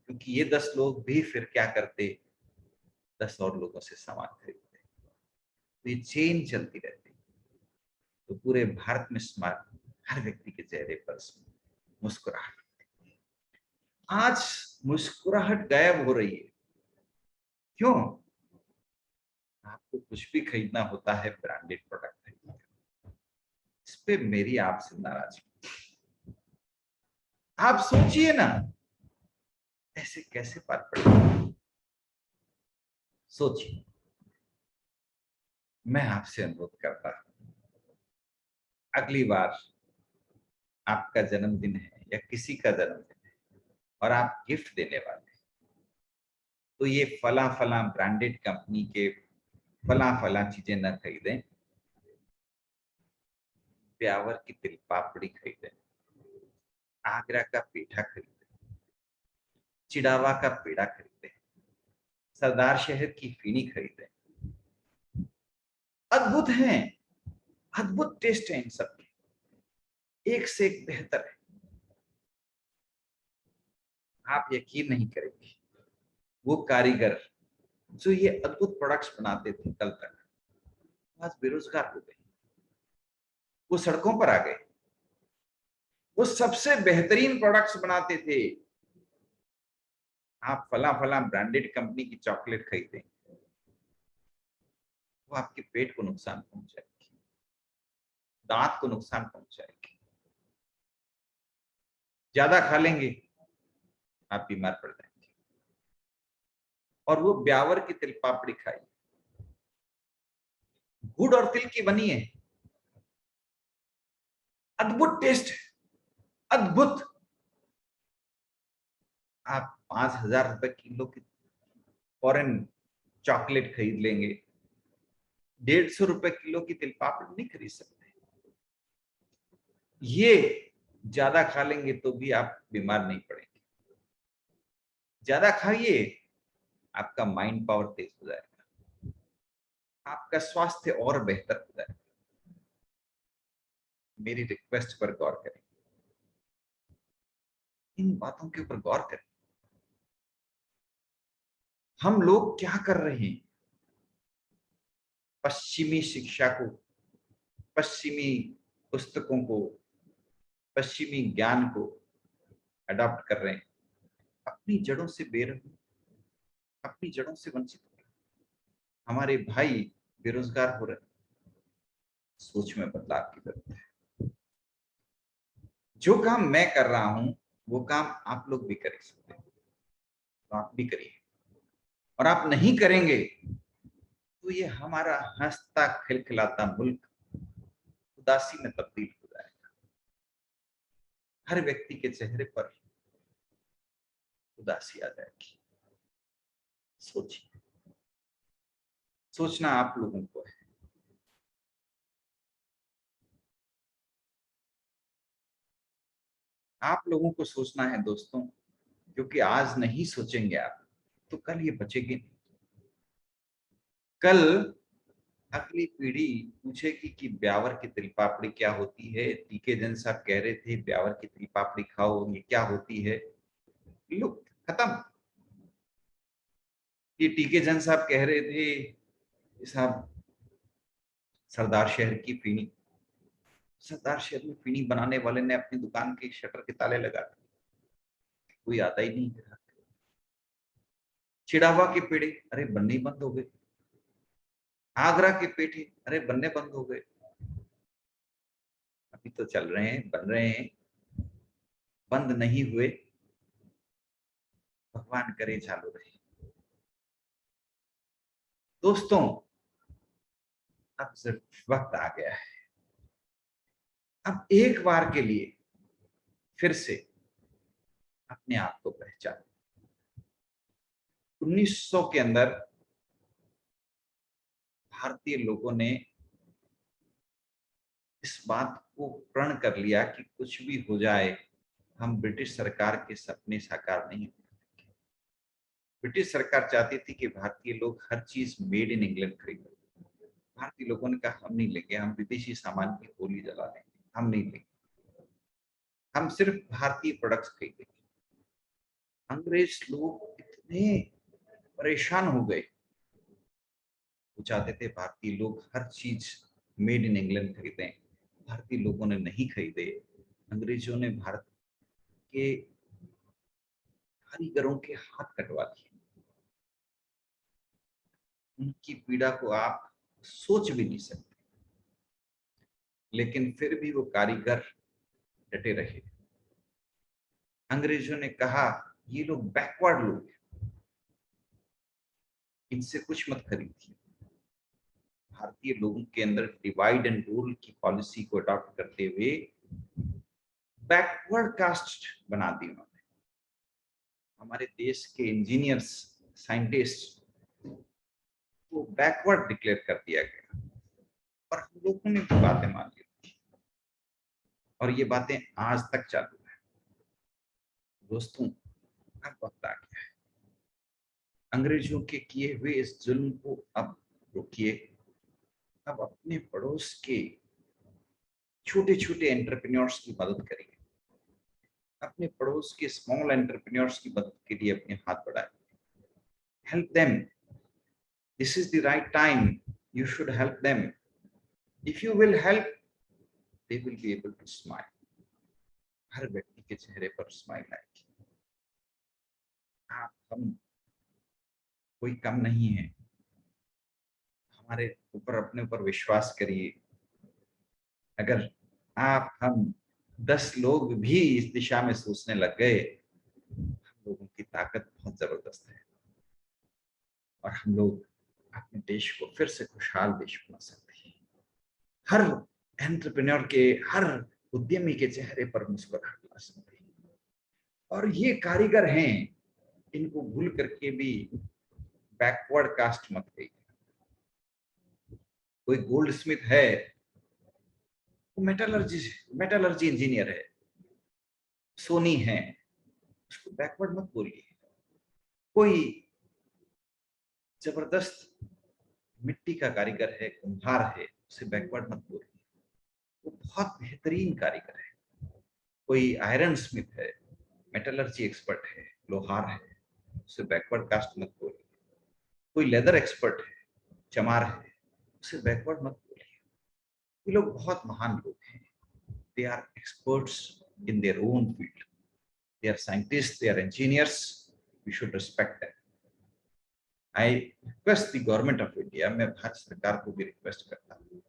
क्योंकि ये 10 लोग भी फिर क्या करते, 10 और लोगों से सामान खरीदते, तो ये चेन चलती रहती। तो पूरे भारत में स्मार्ट, हर व्यक्ति के चेहरे पर मुस्कुराहट। आज मुस्कुराहट गायब हो रही है। क्यों? आपको कुछ भी खरीदना होता है ब्रांडेड प्रोडक्ट खरीदना। इस पे मेरी आपसे नाराजगी। आप सोचिए ना, ऐसे कैसे पार पड़ेगा? सोचिए। मैं आपसे अनुरोध करता हूं, अगली बार आपका जन्मदिन है या किसी का जन्मदिन है और आप गिफ्ट देने वाले हैं, तो ये फला फला ब्रांडेड कंपनी के फला फला चीजें न खरीदें, ब्यावर की तिल पापड़ी खरीदें, आगरा का पेठा खरीदें, चिड़ावा का पेड़ा खरीदें, सरदार शहर की फीनी खरीदें। अद्भुत हैं, अद्भुत टेस्ट है इन सब के, एक से एक बेहतर है। आप यकीन नहीं करेंगे, वो कारीगर जो ये अद्भुत प्रोडक्ट्स बनाते थे कल तक, आज बेरोजगार हो गए, वो सड़कों पर आ गए। वो सबसे बेहतरीन प्रोडक्ट्स बनाते थे। आप फला फला ब्रांडेड कंपनी की चॉकलेट खरीदें, वो आपके पेट को नुकसान पहुंचाएगी, दांत को नुकसान पहुंचाएगी। ज्यादा खा लेंगे, आप बीमार पड़ जाएंगे। और वो ब्यावर की तिल पापड़ी खाई, गुड़ और तिल की बनी है, अद्भुत टेस्ट है, अद्भुत। आप 5,000 रुपए किलो की फॉरेन चॉकलेट खरीद लेंगे, 150 रुपए किलो की तिल पापड़ी नहीं खरीद सकते। ये ज्यादा खा लेंगे तो भी आप बीमार नहीं पड़ेंगे। ज्यादा खाइए, आपका माइंड पावर तेज हो जाएगा, आपका स्वास्थ्य और बेहतर हो जाएगा। मेरी रिक्वेस्ट पर गौर करें, इन बातों के ऊपर गौर करें। हम लोग क्या कर रहे हैं? पश्चिमी शिक्षा को, पश्चिमी पुस्तकों को, पश्चिमी ज्ञान को अडॉप्ट कर रहे हैं, अपनी जड़ों से बेरहम, अपनी जड़ों से वंचित हो रहे हैं। हमारे भाई बेरोजगार हो रहे हैं। सोच में बदलाव की जरूरत है। जो काम मैं कर रहा हूं वो काम आप लोग भी कर सकते हैं, तो आप भी करिए। और आप नहीं करेंगे तो ये हमारा हंसता खिलखिलाता मुल्क उदासी में तब्दील हो जाएगा। हर व्यक्ति के चेहरे पर उदासी आ जाएगी। सोचिए, सोचना आप लोगों को है। आप लोगों को सोचना है दोस्तों, क्योंकि आज नहीं सोचेंगे आप तो कल ये बचेगी नहीं। कल अगली पीढ़ी पूछेगी कि ब्यावर की तिल पापड़ी क्या होती है। टीके जन साहब कह रहे थे ब्यावर की तिल पापड़ी खाओ, ये क्या होती है? लुक, खत्म। ये टीके जन साहब कह रहे थे साहब सरदार शहर की फीनी, सरदार शहर में फीनी बनाने वाले ने अपनी दुकान के शटर के ताले लगा दिए, कोई आता ही नहीं है। चिड़ावा के पेड़े, अरे बनने ही बंद हो गए। आगरा के पेठे, अरे बनने बंद हो गए। अभी तो चल रहे हैं, बन रहे हैं, बंद नहीं हुए। भगवान करे चालू रहे। दोस्तों, अब सिर्फ वक्त आ गया है, अब एक बार के लिए फिर से अपने आप को पहचानो। 1900 के अंदर भारतीय लोगों ने इस बात को प्रण कर लिया कि कुछ भी हो जाए, हम ब्रिटिश सरकार के सपने साकार नहीं होंगे। ब्रिटिश सरकार चाहती थी कि भारतीय लोग हर चीज मेड इन इंग्लैंड खरीदें। भारतीय लोगों ने कहा हम नहीं लेंगे, हम विदेशी सामान की होली जला लेंगे, हम नहीं लेंगे, हम सिर्फ भारतीय प्रोडक्ट्स खरीदेंगे। अंग्रेज लोग इतने परेशान हो गए, वो चाहते थे भारतीय लोग हर चीज मेड इन इंग्लैंड खरीदें। भारतीय लोगों ने नहीं खरीदे। अंग्रेजों ने भारत के कारीगरों के हाथ कटवा दिए। उनकी पीड़ा को आप सोच भी नहीं सकते, लेकिन फिर भी वो कारीगर डटे रहे। अंग्रेजों ने कहा ये लोग बैकवर्ड लोग हैं, इनसे कुछ मत खरीदिए। भारतीय लोगों के अंदर डिवाइड एंड रूल की पॉलिसी को अडॉप्ट करते हुए बैकवर्ड कास्ट बना दी उन्होंने। हमारे देश के इंजीनियर्स, साइंटिस्ट को बैकवर्ड डिक्लेयर कर दिया गया, और हम लोगों ने भी बातें मान ली, और ये बातें आज तक चालू है। दोस्तों, अब वक्त आ गया है, अंग्रेजों के किए हुए इस जुल्म को अब रोकिए। अब अपने पड़ोस के छोटे छोटे एंटरप्रेन्योर्स की मदद करिए, अपने पड़ोस के स्मॉल एंटरप्रेन्योर्स की मदद के लिए अपने हाथ बढ़ाएं। Help them, this is the right time, you should help them. If you will help, they will be able to smile. हर व्यक्ति के चेहरे पर स्माइल आएगी। आप हम कोई कम नहीं है, हमारे ऊपर, अपने ऊपर विश्वास करिए। अगर आप हम 10 लोग भी इस दिशा में सोचने लग गए, हम लोगों की ताकत बहुत जबरदस्त है, और हम लोग अपने देश को फिर से खुशहाल देश बना सकते हैं। हर एंटरप्रेन्योर के, हर उद्यमी के चेहरे पर मुस्कुराहट ला सकते हैं। और ये कारीगर हैं, इनको भूल करके भी बैकवर्ड कास्ट मत गई। कोई गोल्ड स्मिथ है, वो मेटलर्जी इंजीनियर है, सोनी है, उसको बैकवर्ड मत बोलिए। कोई जबरदस्त मिट्टी का कारीगर है, कुम्हार है, उसे बैकवर्ड मत बोलिए, वो बहुत बेहतरीन कारीगर है। कोई आयरन स्मिथ है, मेटलर्जी एक्सपर्ट है, लोहार है, उसे बैकवर्ड कास्ट मत बोलिए। कोई लेदर एक्सपर्ट है, चमार है, उसे बैकवर्ड मत बोलिए। ये लोग बहुत महान लोग हैं। They are experts in their own field, they are scientist, they are engineers, we should respect them. I request the government of India, मैं भारत सरकार को भी रिक्वेस्ट करता हूँ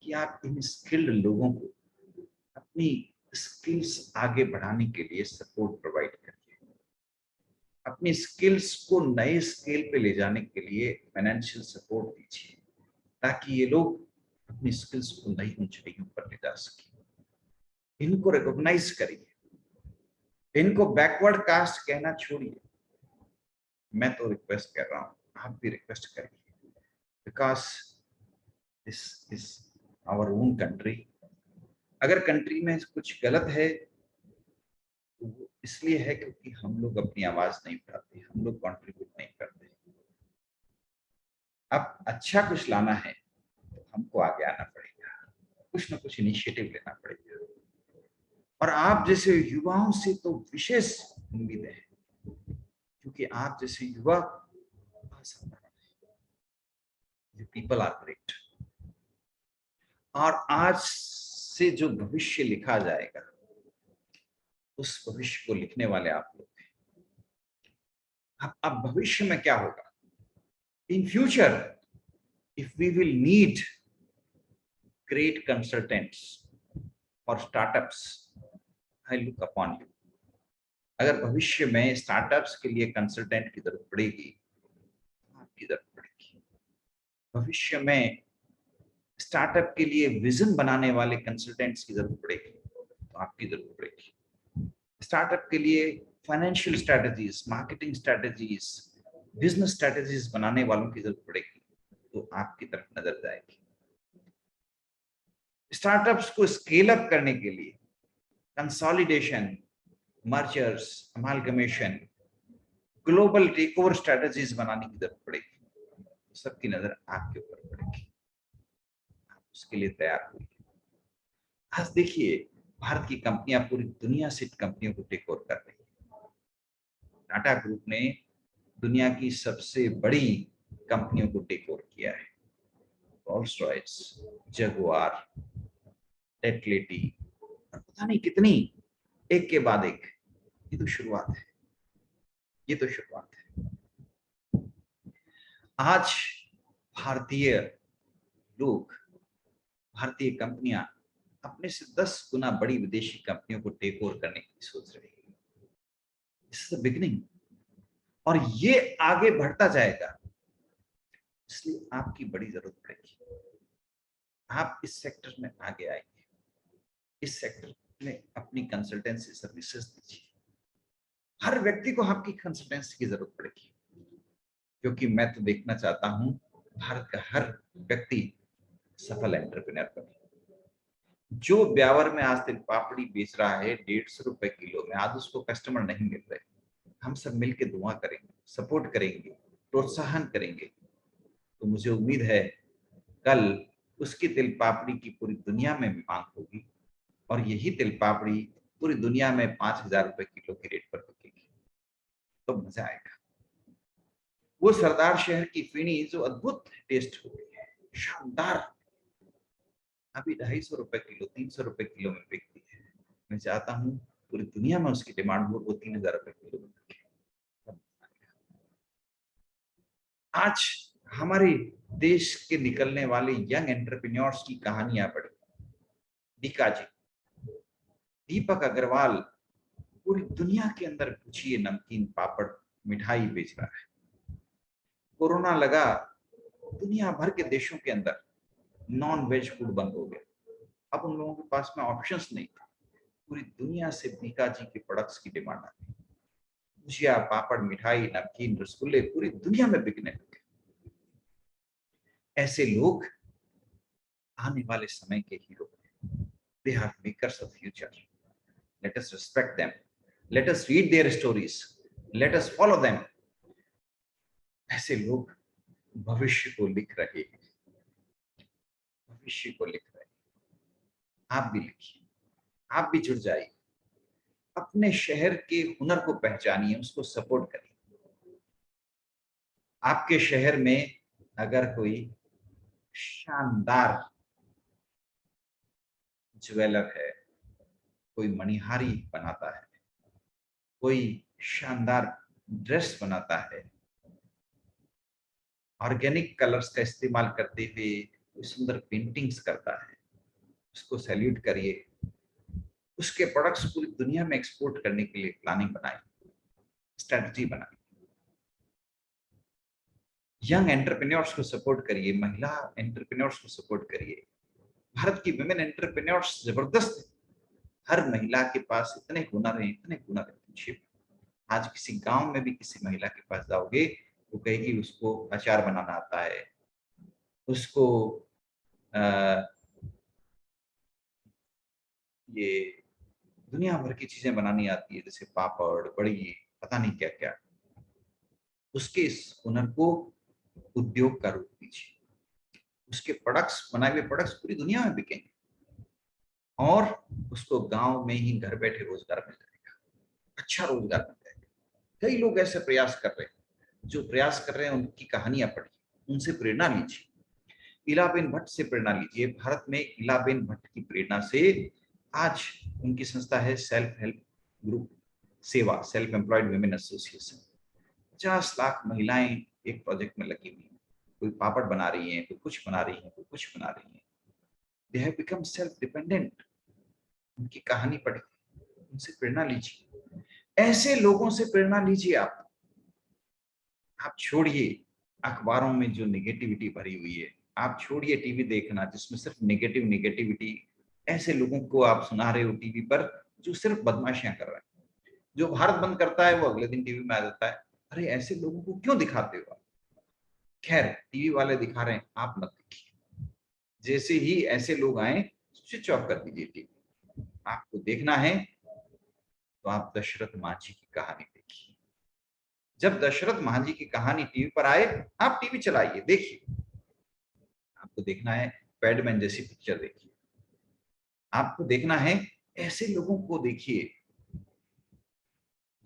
कि आप इन स्किल्ड लोगों को अपनी स्किल्स आगे बढ़ाने के लिए सपोर्ट प्रोवाइड करिए। अपनी स्किल्स को नए स्केल पे ले जाने के लिए फाइनेंशियल सपोर्ट दीजिए, ताकि ये लोग अपनी स्किल्स को नई ऊंचाइयों पर ले जा सके। इनको रिकॉग्नाइज करिए, इनको बैकवर्ड कास्ट कहना छोड़िए। मैं तो रिक्वेस्ट कर रहा हूँ, आप भी रिक्वेस्ट करिए, because this is our own country. अगर कंट्री में कुछ गलत है तो वो इसलिए है क्योंकि हम लोग अपनी आवाज नहीं उठाते, हम लोग कंट्रीब्यूट नहीं करते। अब अच्छा कुछ लाना है तो हमको आगे आना पड़ेगा, कुछ ना कुछ इनिशिएटिव लेना पड़ेगा, और आप जैसे युवाओं से तो विशेष उम्मीदें हैं, क्योंकि आप जैसे युवा पीपल आर ग्रेट। और आज से जो भविष्य लिखा जाएगा, उस भविष्य को लिखने वाले आप लोग हैं। अब भविष्य में क्या होगा? In future, if we will need great consultants or startups, I look upon you. अगर भविष्य में स्टार्टअप्स के लिए कंसल्टेंट की जरूरत पड़ेगी, आपकी जरूरत पड़ेगी। भविष्य में स्टार्टअप के लिए विजन बनाने वाले कंसल्टेंट्स की जरूरत पड़ेगी, तो आपकी जरूरत पड़ेगी। स्टार्टअप के लिए financial strategies, marketing strategies, business strategies बनाने वालों की जरूरत पड़ेगी, तो आपकी तरफ नजर जाएगी। स्टार्टअप्स को स्केल अप करने के लिए consolidation, mergers, amalgamation, global takeover strategies बनाने की जरूरत पड़ेगी, तो सबकी नजर आपके ऊपर पड़ेगी। आप उसके लिए तैयार होइए। आज देखिए, भारत की कंपनियां पूरी दुनिया से कंपनियों को टेक ओवर कर रही है। टाटा ग्रुप ने दुनिया की सबसे बड़ी कंपनियों को टेक ओवर किया है। रोल्स रॉयस, जगुआर, टेटलेटी, और पता नहीं कितनी, एक के बाद एक। ये तो शुरुआत है, ये तो शुरुआत है। आज भारतीय लोग, भारतीय कंपनियां अपने से 10 गुना बड़ी विदेशी कंपनियों को टेक ओवर करने की सोच रही है। दिस इज द बिगिनिंग, और ये आगे बढ़ता जाएगा। इसलिए आपकी बड़ी जरूरत पड़ेगी। आप इस सेक्टर में आगे आइए, इस सेक्टर में अपनी कंसल्टेंसी सर्विसेज दीजिए। हर व्यक्ति को आपकी कंसल्टेंसी की जरूरत पड़ेगी, क्योंकि मैं तो देखना चाहता हूं भारत का हर व्यक्ति सफल एंटरप्रेन्योर बने। जो ब्यावर में आज तिल पापड़ी बेच रहा है 150 रुपए किलो में, आज उसको कस्टमर नहीं मिल रहे। हम सब मिलकर दुआ करेंगे, सपोर्ट करेंगे, प्रोत्साहन करेंगे, तो मुझे उम्मीद है कल उसकी तिल पापड़ी की पूरी दुनिया में मांग होगी, और यही तिल पापड़ी पूरी दुनिया में 5,000 रुपए किलो के रेट पर बिकेगी। तो मजा आएगा। वो सरदार शहर की फेनी जो अद्भुत टेस्ट होती है, शानदार, अभी 250 रुपए किलो, 300 रुपए किलो में बिकती है। मैं चाहता हूँ पूरी दुनिया में उसकी डिमांड हो, वो 3,000 रुपए किलो में बिके। आज हमारे देश के निकलने वाले यंग एंटरप्रेन्योर्स की कहानियां पढ़ी। दीका जी, दीपक अग्रवाल पूरी दुनिया के अंदर पूछिए नमकीन, पापड़, मिठाई बेच रहा है। कोरोना लगा, दुनिया भर के देशों के अंदर नॉन वेज फूड बंद हो गया। अब उन लोगों के पास में ऑप्शंस नहीं था। पूरी दुनिया से दीका जी के प्रोडक्ट्स की डिमांड आती है। भुजिया, पापड़, मिठाई, नमकीन, रसगुल्ले पूरी दुनिया में बिकने लगे। ऐसे लोग आने वाले समय के हीरो हैं। They are makers of future. Let us respect them, let us read their stories, let us follow them. ऐसे लोग भविष्य को लिख रहे हैं, भविष्य को लिख रहे हैं। आप भी लिखिए, आप भी जुड़ जाइए, अपने शहर के हुनर को पहचानिए, उसको सपोर्ट करिए। आपके शहर में अगर कोई शानदार ज्वेलर है, कोई मणिहारी बनाता है, कोई शानदार ड्रेस बनाता है, ऑर्गेनिक कलर्स का इस्तेमाल करते हुए कोई सुंदर पेंटिंग्स करता है, उसको सैल्यूट करिए। उसके प्रोडक्ट्स पूरी दुनिया में एक्सपोर्ट करने के लिए प्लानिंग बनाई, स्ट्रेटजी बनाई। यंग एंटरप्रेन्योर्स को सपोर्ट करिए, महिला एंटरप्रेन्योर्स को सपोर्ट करिए। भारत की वुमेन एंटरप्रेन्योर्स जबरदस्त है। हर महिला के पास इतने हुनर हैं, इतने हुनर है, पूछिए। आज किसी गांव में भी किसी महिला के पास जाओगे, वो कहेगी उसको अचार बनाना आता है, उसको आ, ये दुनिया भर की चीजें बनानी आती है, जैसे पापड़, बड़ी, पता नहीं क्या क्या। उसके इस हुनर को उद्योग का रूप दीजिए। उसके प्रोडक्ट्स, बनाए हुए प्रोडक्ट्स पूरी दुनिया में बिकेंगे, और उसको गांव में ही घर बैठे रोजगार मिल जाएगा, अच्छा रोजगार मिल जाएगा। कई लोग ऐसे प्रयास कर रहे हैं। जो प्रयास कर रहे हैं उनकी कहानियां पढ़िए, उनसे प्रेरणा लीजिए। इलाबेन भट्ट से प्रेरणा लीजिए। भारत में इलाबेन भट्ट की प्रेरणा से आज उनकी संस्था है सेल्फ हेल्प ग्रुप सेवा, self employed women association. 50 lakh महिलाएं एक प्रोजेक्ट में लगी हुई हैं। कोई पापड़ बना रही हैं, कोई कुछ बना रही हैं, कोई कुछ बना रही हैं। They have become self dependent. उनकी कहानी पढ़िए, उनसे प्रेरणा लीजिए। ऐसे लोगों से प्रेरणा लीजिए। आप छोड़िए अखबारों में जो नेगेटिविटी भरी हुई है, आप छोड़िए टीवी देखना जिसमें सिर्फ नेगेटिव नेगेटिविटी, ऐसे लोगों को आप सुना रहे हो टीवी पर जो सिर्फ बदमाशियां कर रहे हैं। जो भारत बंद करता है वो अगले दिन टीवी में आ जाता है। अरे ऐसे लोगों को क्यों दिखाते हो आप? खैर टीवी वाले दिखा रहे हैं, आप मत देखिए। जैसे ही ऐसे लोग आए स्विच ऑफ कर दीजिए टीवी। आपको देखना है तो आप दशरथ मांझी की कहानी देखिए। जब दशरथ मांझी की कहानी टीवी पर आए, आप टीवी चलाइए, देखिए। आपको देखना है पैडमैन जैसी पिक्चर देखिए। आपको देखना है ऐसे लोगों को देखिए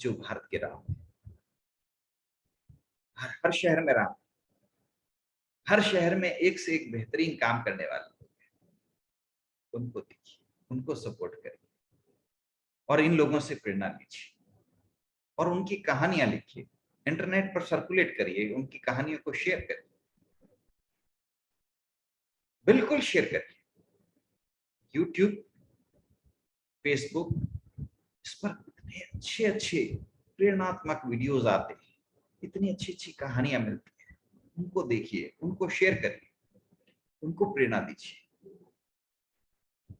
जो भारत के राम, हर शहर में राम, हर शहर में एक से एक बेहतरीन काम करने वाले लोग हैं। उनको देखिए, उनको सपोर्ट करिए और इन लोगों से प्रेरणा लीजिए और उनकी कहानियां लिखिए, इंटरनेट पर सर्कुलेट करिए, उनकी कहानियों को शेयर करिए, बिल्कुल शेयर करिए। यूट्यूब, फेसबुक, इस पर इतने अच्छे अच्छे प्रेरणात्मक वीडियोस आते हैं, इतनी अच्छी अच्छी कहानियां मिलती हैं। उनको देखिए, उनको शेयर करिए, उनको प्रेरणा दीजिए।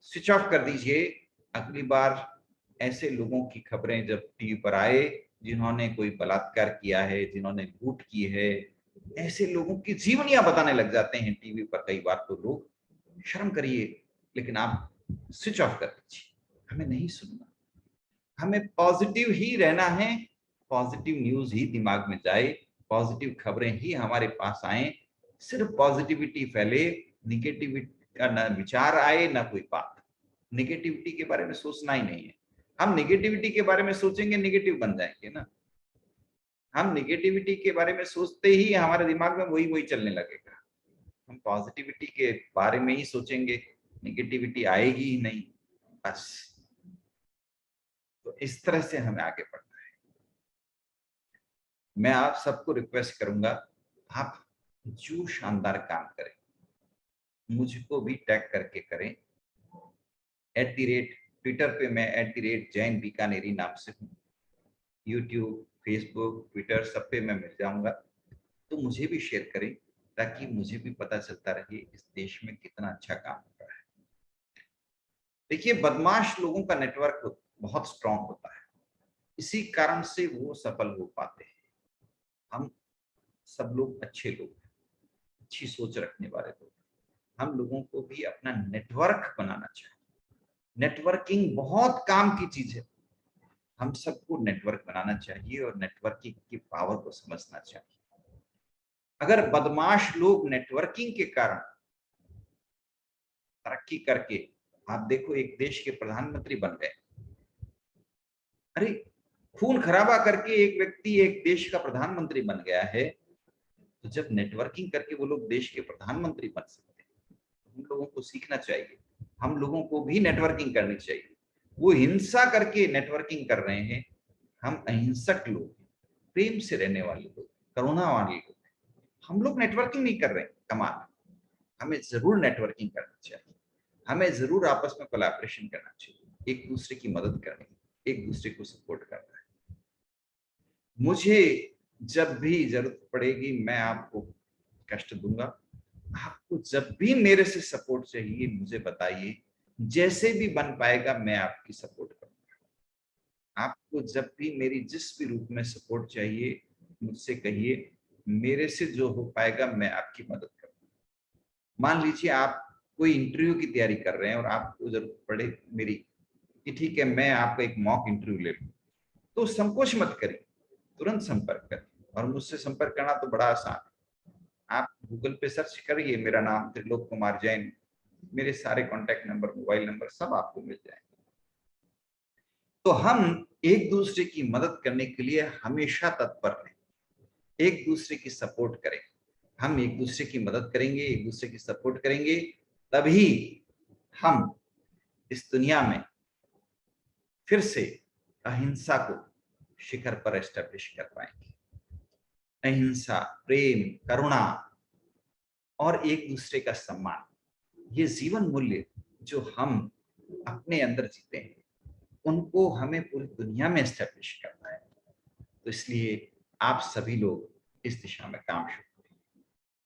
स्विच ऑफ कर दीजिए अगली बार ऐसे लोगों की खबरें जब टीवी पर आए जिन्होंने कोई बलात्कार किया है, जिन्होंने लूट की है। ऐसे लोगों की जीवनियां बताने लग जाते हैं टीवी पर कई बार तो लोग। शर्म करिए, लेकिन आप स्विच ऑफ कर दीजिए। हमें नहीं सुनना, हमें पॉजिटिव ही रहना है। पॉजिटिव न्यूज ही दिमाग में जाए, पॉजिटिव खबरें ही हमारे पास आए, सिर्फ पॉजिटिविटी फैले, निगेटिविटी का ना विचार आए ना कोई बात। निगेटिविटी के बारे में सोचना ही नहीं है। हम निगेटिविटी के बारे में सोचेंगे निगेटिव बन जाएंगे ना। हम निगेटिविटी के बारे में सोचते ही हमारे दिमाग में वही वही चलने लगेगा। हम पॉजिटिविटी के बारे में ही सोचेंगे, निगेटिविटी आएगी ही नहीं। बस, तो इस तरह से हमें आगे बढ़ना है। मैं आप सबको रिक्वेस्ट करूंगा, आप जो शानदार काम करें मुझको भी टैग करके करें। ट्विटर पे मैं @जैन बीकानेरी नाम से हूँ। यूट्यूब, फेसबुक, ट्विटर सब पे मैं मिल जाऊंगा। तो मुझे भी शेयर करें ताकि मुझे भी पता चलता रहे इस देश में कितना अच्छा काम हो रहा है। देखिए, बदमाश लोगों का नेटवर्क बहुत स्ट्रांग होता है, इसी कारण से वो सफल हो पाते हैं। हम सब लोग अच्छे लोग हैं, अच्छी सोच रखने वाले लोग। हम लोगों को भी अपना नेटवर्क बनाना चाहिए। नेटवर्किंग बहुत काम की चीज है। हम सबको नेटवर्क बनाना चाहिए और नेटवर्किंग की पावर को समझना चाहिए। अगर बदमाश लोग नेटवर्किंग के कारण तरक्की करके, आप देखो एक देश के प्रधानमंत्री बन गए। अरे खून खराबा करके एक व्यक्ति एक देश का प्रधानमंत्री बन गया है, तो जब नेटवर्किंग करके वो लोग देश के प्रधानमंत्री बन सकते हैं, हम लोगों को सीखना चाहिए। हम लोगों को भी नेटवर्किंग करनी चाहिए। वो हिंसा करके नेटवर्किंग कर रहे हैं, हम अहिंसक लोग, प्रेम से रहने वाले लोग, करुणा वाले लोग, हम लोग नेटवर्किंग नहीं कर रहे हैं। कमाल, हमें जरूर नेटवर्किंग करना चाहिए। हमें जरूर आपस में कोलैबोरेशन करना चाहिए, एक दूसरे की मदद करनी, एक दूसरे को सपोर्ट करना है। मुझे जब भी जरूरत पड़ेगी मैं आपको कष्ट दूंगा। आपको जब भी मेरे से सपोर्ट चाहिए मुझे बताइए, जैसे भी बन पाएगा मैं आपकी सपोर्ट करूंगा। आपको जब भी मेरी जिस भी रूप में सपोर्ट चाहिए मुझसे कहिए, मेरे से जो हो पाएगा मैं आपकी मदद करूंगा। मान लीजिए आप कोई इंटरव्यू की तैयारी कर रहे हैं और आपको जरूरत पड़े मेरी कि ठीक है मैं आपका एक मॉक इंटरव्यू ले लूं, तो संकोच मत करिए, तुरंत संपर्क करें। और मुझसे संपर्क करना तो बड़ा आसान है। आप गूगल पे सर्च करिए मेरा नाम त्रिलोक कुमार जैन, मेरे सारे कॉन्टैक्ट नंबर, मोबाइल नंबर सब आपको मिल जाएंगे। तो हम एक दूसरे की मदद करने के लिए हमेशा तत्पर रहें, एक दूसरे की सपोर्ट करें। हम एक दूसरे की मदद करेंगे, एक दूसरे की सपोर्ट करेंगे, तभी हम इस दुनिया में फिर से अहिंसा को शिखर पर एस्टेब्लिश कर पाएंगे। अहिंसा, प्रेम, करुणा और एक दूसरे का सम्मान, ये जीवन मूल्य जो हम अपने अंदर जीते हैं, उनको हमें पूरी दुनिया में एस्टेब्लिश करना है। तो इसलिए आप सभी लोग इस दिशा में काम शुरू